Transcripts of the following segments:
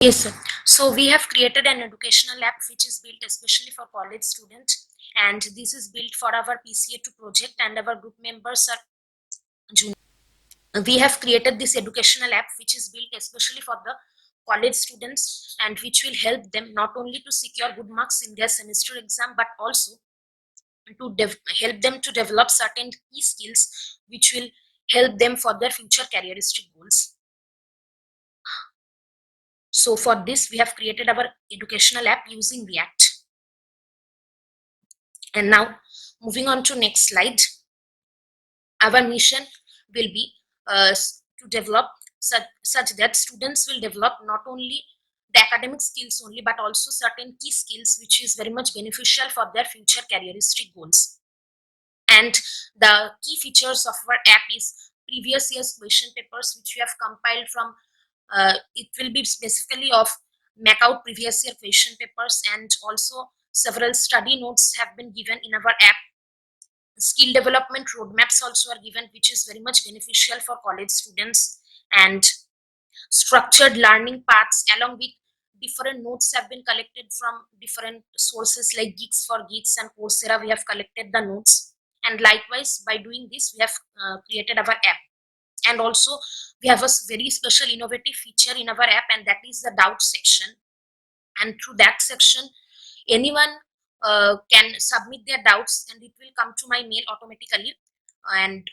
Yes, sir. So we have created an educational app which is built especially for college students, and this is built for our PCA2 project, and our group members are junior. We have created this educational app which is built especially for the college students, and which will help them not only to secure good marks in their semester exam, but also to help them to develop certain key skills which will help them for their future careeristic goals. So for this, we have created our educational app using React. And now, moving on to next slide, our mission will be to develop such that students will develop not only the academic skills only, but also certain key skills which is very much beneficial for their future careeristic goals. And the key features of our app is previous year's question papers which we have compiled from, it will be specifically of MAKAUT previous year question papers, and also several study notes have been given in our app. Skill development roadmaps also are given, which is very much beneficial for college students, and structured learning paths along with different notes have been collected from different sources like Geeks for Geeks and Coursera. We have collected the notes, and likewise by doing this we have created our app. And also we have a very special innovative feature in our app, and that is the doubt section. And through that section, anyone can submit their doubts, and it will come to my mail automatically, and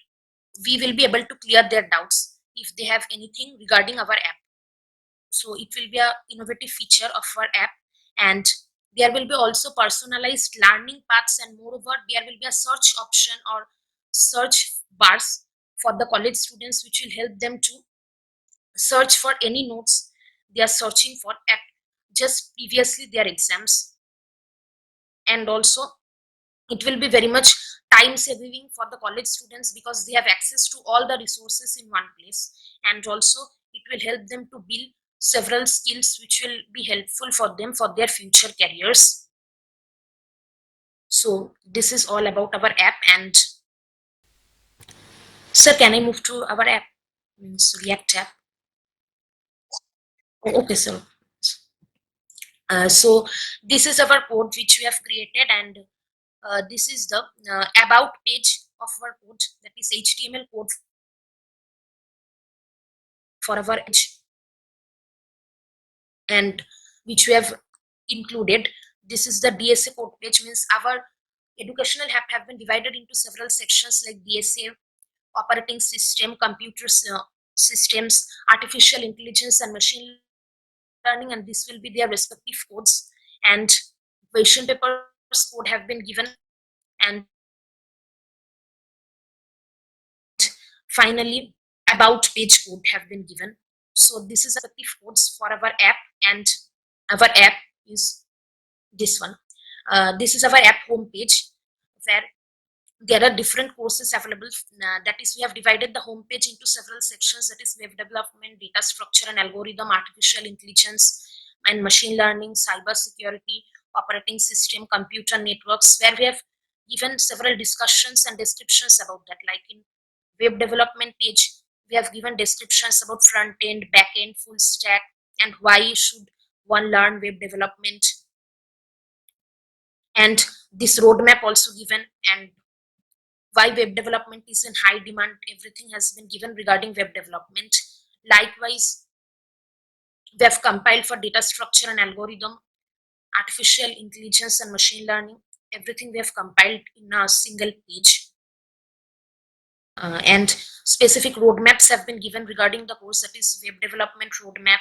we will be able to clear their doubts if they have anything regarding our app. So it will be a innovative feature of our app, and there will be also personalized learning paths, and moreover there will be a search option or search bars for the college students, which will help them to search for any notes they are searching for at just previously their exams. And also it will be very much time saving for the college students because they have access to all the resources in one place, and also it will help them to build several skills which will be helpful for them for their future careers. So this is all about our app. And sir, can I move to our app, means React app? Okay, sir. So this is our code which we have created, and this is the about page of our code, that is HTML code for our page, and which we have included. This is the DSA code page, means our educational app have been divided into several sections like DSA, operating system, computer systems, artificial intelligence and machine learning, and this will be their respective codes. And question papers code have been given, and finally about page code have been given. So this is respective codes for our app, and our app is this one. This is our app home page, where there are different courses available. That is, we have divided the home page into several sections, that is web development, data structure and algorithm, artificial intelligence and machine learning, cyber security, operating system, computer networks, where we have given several discussions and descriptions about that. Like in web development page, we have given descriptions about front end, back end, full stack, and why should one learn web development, and this roadmap also given, and why web development is in high demand. Everything has been given regarding web development. Likewise, we have compiled for data structure and algorithm, artificial intelligence and machine learning. Everything we have compiled in a single page. And specific roadmaps have been given regarding the course, that is web development roadmap,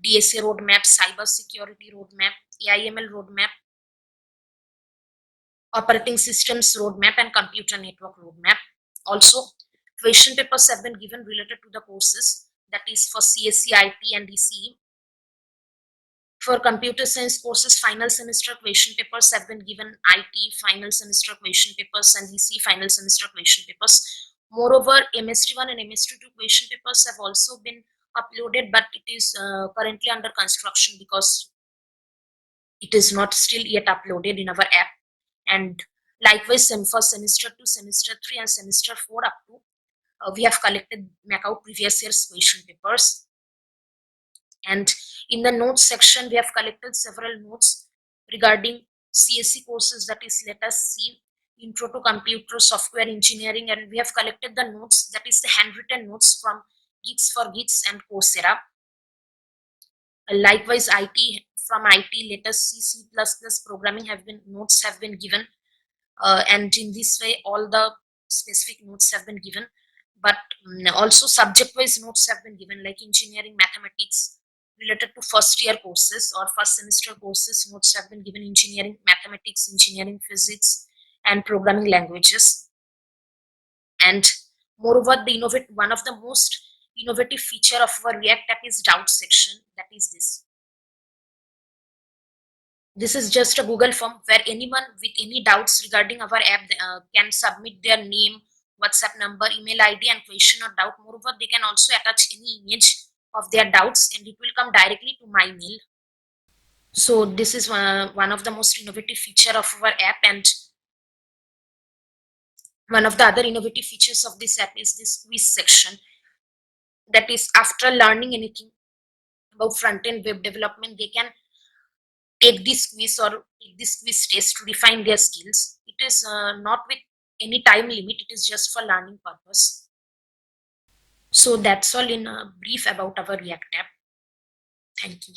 DSA roadmap, cyber security roadmap, AIML roadmap, operating systems roadmap, and computer network roadmap. Also, question papers have been given related to the courses, that is for CSE, IT and ECE. For computer science courses, final semester question papers have been given, IT final semester question papers and ECE final semester question papers. Moreover, MS1 and MS2 question papers have also been uploaded, but it is currently under construction because it is not still yet uploaded in our app. And likewise, for semester 2, semester 3 and semester 4 up to, we have collected MAKAUT previous year's question papers. And In the notes section, we have collected several notes regarding CSE courses, that is, let us see, Intro to Computer Software Engineering, and we have collected the notes, that is the handwritten notes from Geeks for Geeks and Coursera. Likewise, IT, let us see, C++ programming notes have been given, and in this way all the specific notes have been given, but also subject wise notes have been given, like engineering mathematics related to first year courses or first semester courses. Notes have been given engineering mathematics, engineering physics, and programming languages. And moreover, one of the most innovative feature of our React app is doubt section. That is this is just a Google form where anyone with any doubts regarding our app can submit their name, WhatsApp number, email ID, and question or doubt. Moreover, they can also attach any image of their doubts and it will come directly to my mail. So this is one of the most innovative feature of our app, and one of the other innovative features of this app is this quiz section. That is, after learning anything about front-end web development, they can take this quiz or take this quiz test to refine their skills. It is not with any time limit, it is just for learning purpose. So that's all in a brief about our React app. Thank you.